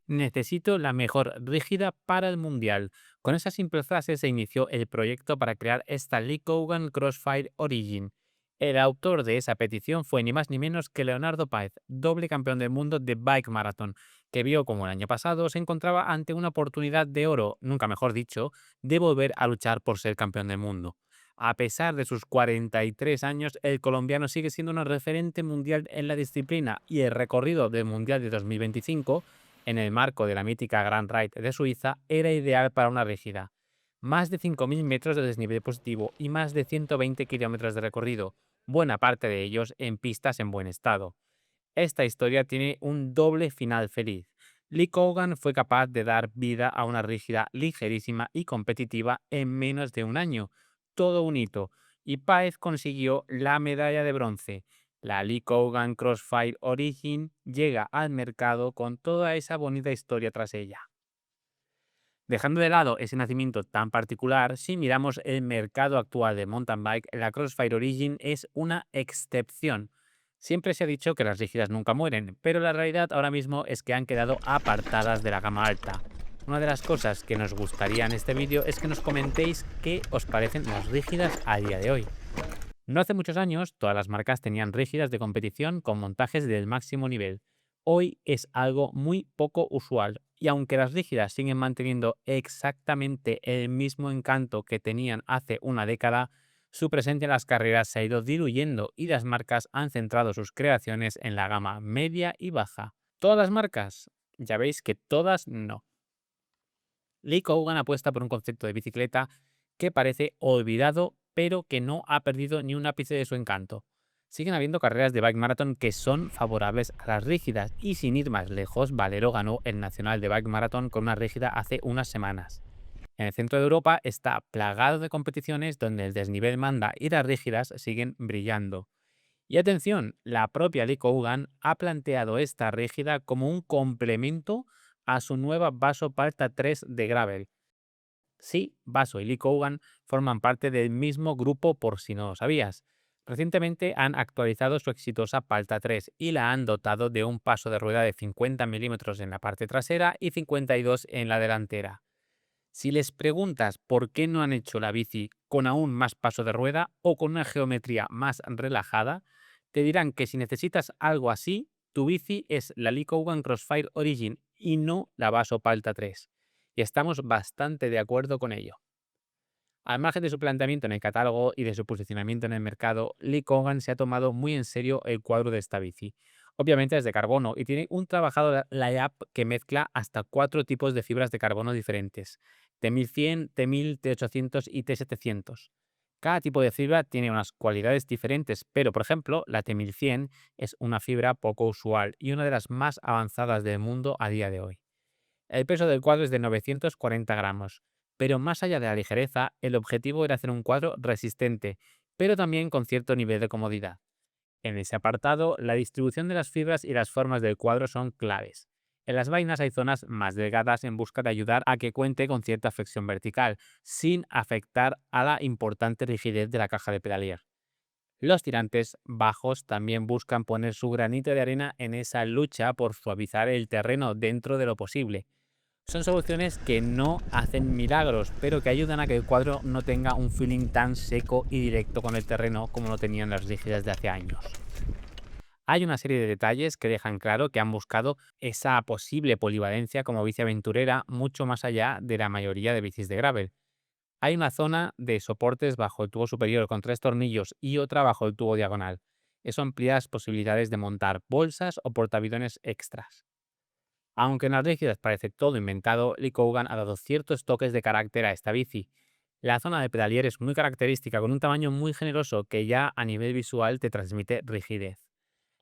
Necesito la mejor rígida para el mundial. Con esa simple frase se inició el proyecto para crear esta Lee Coogan Crossfire Origin. El autor de esa petición fue ni más ni menos que Leonardo Páez, doble campeón del mundo de Bike Marathon, que vio como el año pasado se encontraba ante una oportunidad de oro, nunca mejor dicho, de volver a luchar por ser campeón del mundo. A pesar de sus 43 años, el colombiano sigue siendo un referente mundial en la disciplina y el recorrido del Mundial de 2025 en el marco de la mítica Grand Ride de Suiza, era ideal para una rígida. Más de 5.000 metros de desnivel positivo y más de 120 kilómetros de recorrido, buena parte de ellos en pistas en buen estado. Esta historia tiene un doble final feliz. Lee Coogan fue capaz de dar vida a una rígida ligerísima y competitiva en menos de un año, todo un hito, y Páez consiguió la medalla de bronce. La Lee Coogan Crossfire Origin llega al mercado con toda esa bonita historia tras ella. Dejando de lado ese nacimiento tan particular, si miramos el mercado actual de mountain bike, la Crossfire Origin es una excepción. Siempre se ha dicho que las rígidas nunca mueren, pero la realidad ahora mismo es que han quedado apartadas de la gama alta. Una de las cosas que nos gustaría en este vídeo es que nos comentéis qué os parecen las rígidas a día de hoy. No hace muchos años, todas las marcas tenían rígidas de competición con montajes del máximo nivel. Hoy es algo muy poco usual, y aunque las rígidas siguen manteniendo exactamente el mismo encanto que tenían hace una década, su presencia en las carreras se ha ido diluyendo y las marcas han centrado sus creaciones en la gama media y baja. ¿Todas las marcas? Ya veis que todas no. Lee Coogan apuesta por un concepto de bicicleta que parece olvidado, pero que no ha perdido ni un ápice de su encanto. Siguen habiendo carreras de bike marathon que son favorables a las rígidas y sin ir más lejos, Valero ganó el Nacional de Bike Marathon con una rígida hace unas semanas. En el centro de Europa está plagado de competiciones donde el desnivel manda y las rígidas siguen brillando. Y atención, la propia Lee Coogan ha planteado esta rígida como un complemento a su nueva Vaso Palta 3 de Gravel. Sí, Vaso y Lee Coogan forman parte del mismo grupo por si no lo sabías. Recientemente han actualizado su exitosa Palta 3 y la han dotado de un paso de rueda de 50 milímetros en la parte trasera y 52 en la delantera. Si les preguntas por qué no han hecho la bici con aún más paso de rueda o con una geometría más relajada, te dirán que si necesitas algo así, tu bici es la Lee Coogan Crossfire Origin y no la Vaso Palta 3. Y estamos bastante de acuerdo con ello. Al margen de su planteamiento en el catálogo y de su posicionamiento en el mercado, Lee Coogan se ha tomado muy en serio el cuadro de esta bici. Obviamente es de carbono y tiene un trabajado layup que mezcla hasta 4 tipos de fibras de carbono diferentes: T1100, T1000, T800 y T700. Cada tipo de fibra tiene unas cualidades diferentes, pero por ejemplo, la T1100 es una fibra poco usual y una de las más avanzadas del mundo a día de hoy. El peso del cuadro es de 940 gramos, pero más allá de la ligereza, el objetivo era hacer un cuadro resistente, pero también con cierto nivel de comodidad. En ese apartado, la distribución de las fibras y las formas del cuadro son claves. En las vainas hay zonas más delgadas en busca de ayudar a que cuente con cierta flexión vertical, sin afectar a la importante rigidez de la caja de pedalier. Los tirantes bajos también buscan poner su granito de arena en esa lucha por suavizar el terreno dentro de lo posible. Son soluciones que no hacen milagros, pero que ayudan a que el cuadro no tenga un feeling tan seco y directo con el terreno como lo tenían las rígidas de hace años. Hay una serie de detalles que dejan claro que han buscado esa posible polivalencia como bici aventurera mucho más allá de la mayoría de bicis de gravel. Hay una zona de soportes bajo el tubo superior con 3 tornillos y otra bajo el tubo diagonal. Eso amplía las posibilidades de montar bolsas o portabidones extras. Aunque en las rígidas parece todo inventado, Lee Coogan ha dado ciertos toques de carácter a esta bici. La zona de pedalier es muy característica, con un tamaño muy generoso que ya a nivel visual te transmite rigidez.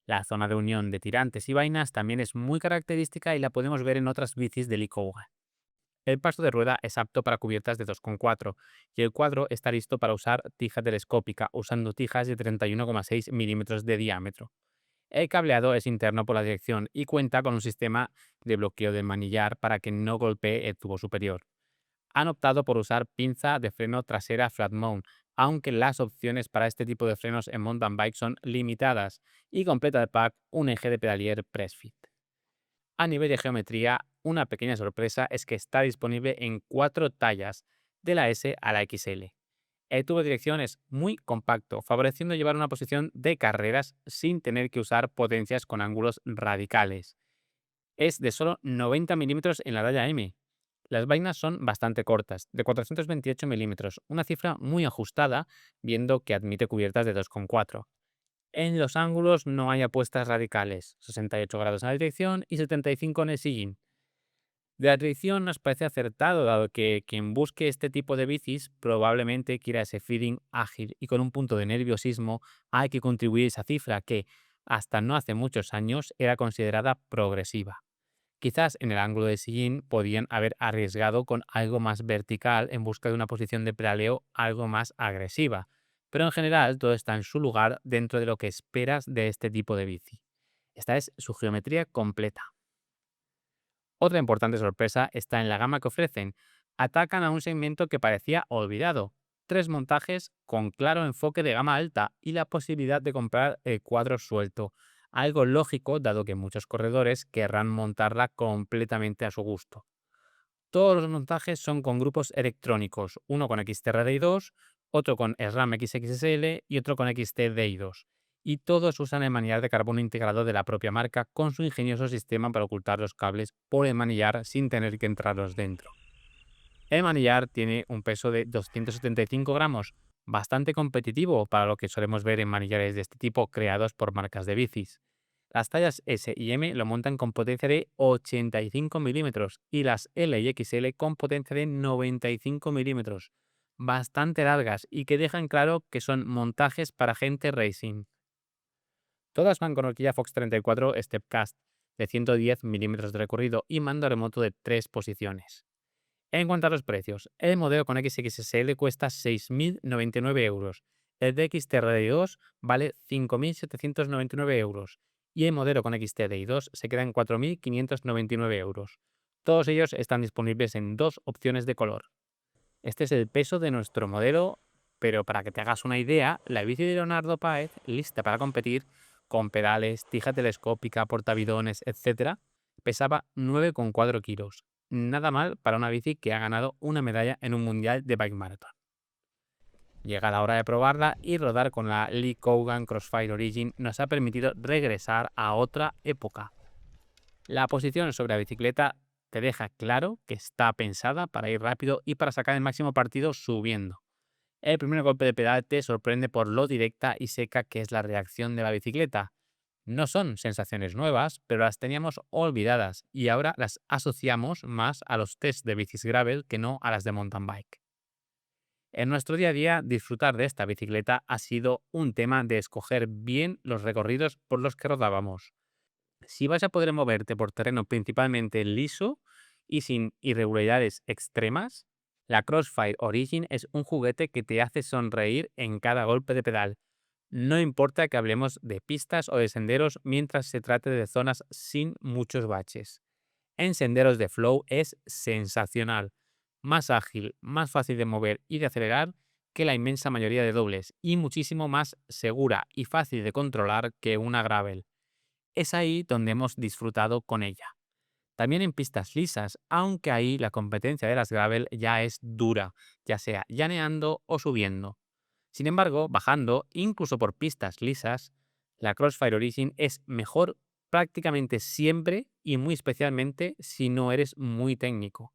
La zona de unión de tirantes y vainas también es muy característica y la podemos ver en otras bicis de Lee Coogan. El paso de rueda es apto para cubiertas de 2,4 y el cuadro está listo para usar tija telescópica, usando tijas de 31,6 milímetros de diámetro. El cableado es interno por la dirección y cuenta con un sistema de bloqueo del manillar para que no golpee el tubo superior. Han optado por usar pinza de freno trasera flat mount, aunque las opciones para este tipo de frenos en mountain bike son limitadas, y completa el pack un eje de pedalier press fit. A nivel de geometría, Una pequeña sorpresa es que está disponible en 4 tallas, de la S a la XL. El tubo de dirección es muy compacto, favoreciendo llevar una posición de carreras sin tener que usar potencias con ángulos radicales. Es de solo 90 milímetros en la talla M. Las vainas son bastante cortas, de 428 milímetros, una cifra muy ajustada, viendo que admite cubiertas de 2,4. En los ángulos no hay apuestas radicales, 68 grados en la dirección y 75 en el sillín. De la dirección nos parece acertado, dado que quien busque este tipo de bicis probablemente quiera ese feeling ágil y con un punto de nerviosismo hay que contribuir esa cifra que, hasta no hace muchos años, era considerada progresiva. Quizás en el ángulo de sillín podían haber arriesgado con algo más vertical en busca de una posición de pedaleo algo más agresiva, pero en general todo está en su lugar dentro de lo que esperas de este tipo de bici. Esta es su geometría completa. Otra importante sorpresa está en la gama que ofrecen. Atacan a un segmento que parecía olvidado. 3 montajes con claro enfoque de gama alta y la posibilidad de comprar el cuadro suelto. Algo lógico dado que muchos corredores querrán montarla completamente a su gusto. Todos los montajes son con grupos electrónicos, uno con XTRDI2, otro con SRAM XXSL y otro con XTDI2. Y todos usan el manillar de carbono integrado de la propia marca con su ingenioso sistema para ocultar los cables por el manillar sin tener que entrarlos dentro. El manillar tiene un peso de 275 gramos, bastante competitivo para lo que solemos ver en manillares de este tipo creados por marcas de bicis. Las tallas S y M lo montan con potencia de 85 milímetros y las L y XL con potencia de 95 milímetros, bastante largas y que dejan claro que son montajes para gente racing. Todas van con horquilla Fox 34 Stepcast de 110 milímetros de recorrido y mando remoto de 3 posiciones. En cuanto a los precios, el modelo con XXSL cuesta 6.099 euros, el de XTRD2 vale 5.799 euros y el modelo con XTDI2 se queda en 4.599 euros. Todos ellos están disponibles en dos opciones de color. Este es el peso de nuestro modelo, pero para que te hagas una idea, la bici de Leonardo Páez, lista para competir, con pedales, tija telescópica, portabidones, etc., pesaba 9,4 kilos. Nada mal para una bici que ha ganado una medalla en un mundial de bike marathon. Llega la hora de probarla y rodar con la Lee Coogan Crossfire Origin nos ha permitido regresar a otra época. La posición sobre la bicicleta te deja claro que está pensada para ir rápido y para sacar el máximo partido subiendo. El primer golpe de pedal te sorprende por lo directa y seca que es la reacción de la bicicleta. No son sensaciones nuevas, pero las teníamos olvidadas y ahora las asociamos más a los test de bicis gravel que no a las de mountain bike. En nuestro día a día, disfrutar de esta bicicleta ha sido un tema de escoger bien los recorridos por los que rodábamos. Si vas a poder moverte por terreno principalmente liso y sin irregularidades extremas, la Crossfire Origin es un juguete que te hace sonreír en cada golpe de pedal. No importa que hablemos de pistas o de senderos mientras se trate de zonas sin muchos baches. En senderos de flow es sensacional, más ágil, más fácil de mover y de acelerar que la inmensa mayoría de dobles y muchísimo más segura y fácil de controlar que una gravel. Es ahí donde hemos disfrutado con ella. También en pistas lisas, aunque ahí la competencia de las gravel ya es dura, ya sea llaneando o subiendo. Sin embargo, bajando, incluso por pistas lisas, la Crossfire Origin es mejor prácticamente siempre y muy especialmente si no eres muy técnico.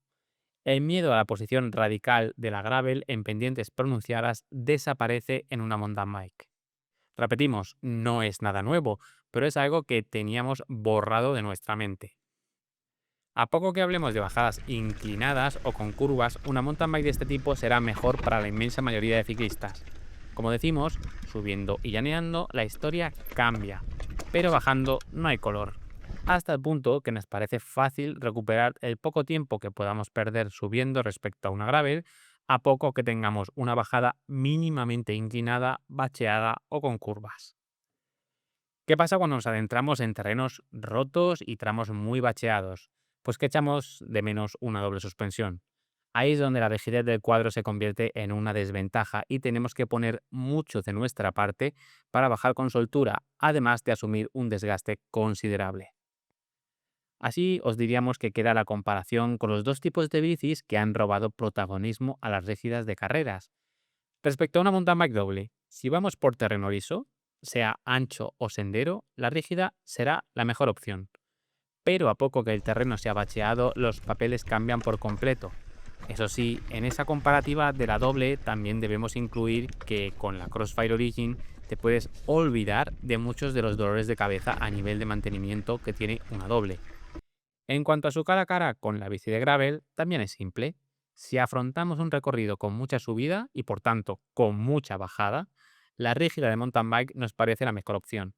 El miedo a la posición radical de la gravel en pendientes pronunciadas desaparece en una mountain bike. Repetimos, no es nada nuevo, pero es algo que teníamos borrado de nuestra mente. A poco que hablemos de bajadas inclinadas o con curvas, una mountain bike de este tipo será mejor para la inmensa mayoría de ciclistas. Como decimos, subiendo y llaneando, la historia cambia, pero bajando no hay color. Hasta el punto que nos parece fácil recuperar el poco tiempo que podamos perder subiendo respecto a una gravel, a poco que tengamos una bajada mínimamente inclinada, bacheada o con curvas. ¿Qué pasa cuando nos adentramos en terrenos rotos y tramos muy bacheados? Pues que echamos de menos una doble suspensión. Ahí es donde la rigidez del cuadro se convierte en una desventaja y tenemos que poner mucho de nuestra parte para bajar con soltura, además de asumir un desgaste considerable. Así os diríamos que queda la comparación con los dos tipos de bicis que han robado protagonismo a las rígidas de carreras. Respecto a una mountain bike doble, si vamos por terreno liso, sea ancho o sendero, la rígida será la mejor opción. Pero a poco que el terreno sea bacheado, los papeles cambian por completo. Eso sí, en esa comparativa de la doble también debemos incluir que con la Crossfire Origin te puedes olvidar de muchos de los dolores de cabeza a nivel de mantenimiento que tiene una doble. En cuanto a su cara a cara con la bici de gravel, también es simple. Si afrontamos un recorrido con mucha subida y por tanto con mucha bajada, la rígida de mountain bike nos parece la mejor opción.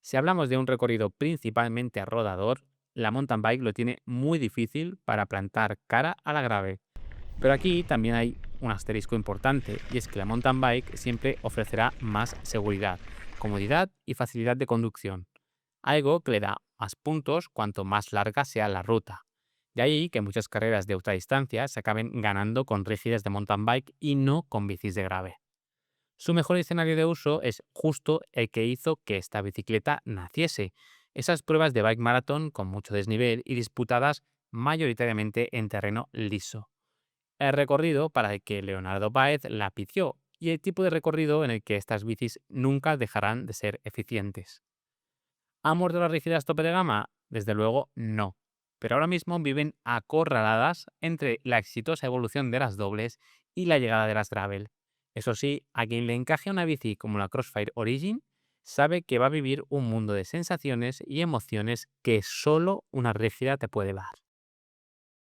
Si hablamos de un recorrido principalmente rodador, la mountain bike lo tiene muy difícil para plantar cara a la gravel. Pero aquí también hay un asterisco importante, y es que la mountain bike siempre ofrecerá más seguridad, comodidad y facilidad de conducción, algo que le da más puntos cuanto más larga sea la ruta. De ahí que muchas carreras de ultradistancia se acaben ganando con rígidas de mountain bike y no con bicis de grave. Su mejor escenario de uso es justo el que hizo que esta bicicleta naciese, esas pruebas de bike marathon con mucho desnivel y disputadas mayoritariamente en terreno liso. El recorrido para el que Leonardo Páez la pidió y el tipo de recorrido en el que estas bicis nunca dejarán de ser eficientes. ¿Han muerto las rígidas tope de gama? Desde luego no. Pero ahora mismo viven acorraladas entre la exitosa evolución de las dobles y la llegada de las gravel. Eso sí, a quien le encaje una bici como la Crossfire Origin, sabe que va a vivir un mundo de sensaciones y emociones que solo una rígida te puede dar.